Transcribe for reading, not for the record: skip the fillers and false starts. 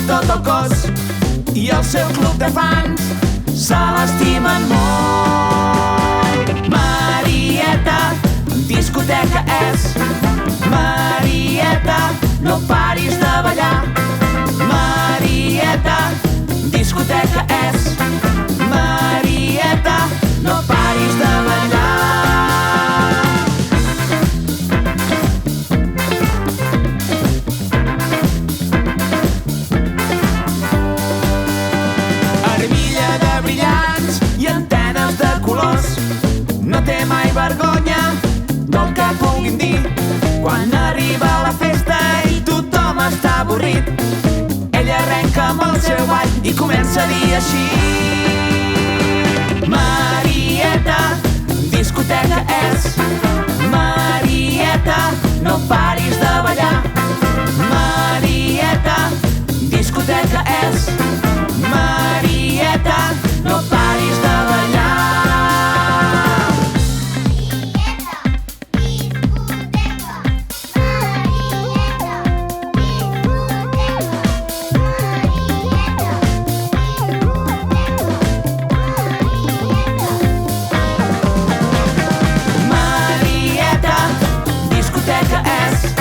tot el cos i el seu club de fans se l'estimen molt. Marieta, discoteca és. Marieta, no paris de ballar. Marieta, discoteca és. Marieta, no paris de ballar. Armilla de brillants i antenes de colors. No té mai vergonya del que puguin dir. Quan arriba la festa i tothom està avorrit, ella arrenca amb el seu ball i comença a dir així: Marieta, discoteca és. Marieta, no paris de ballar. Marieta, discoteca és. Marieta, no paris de ballar. Marieta, discoteca és.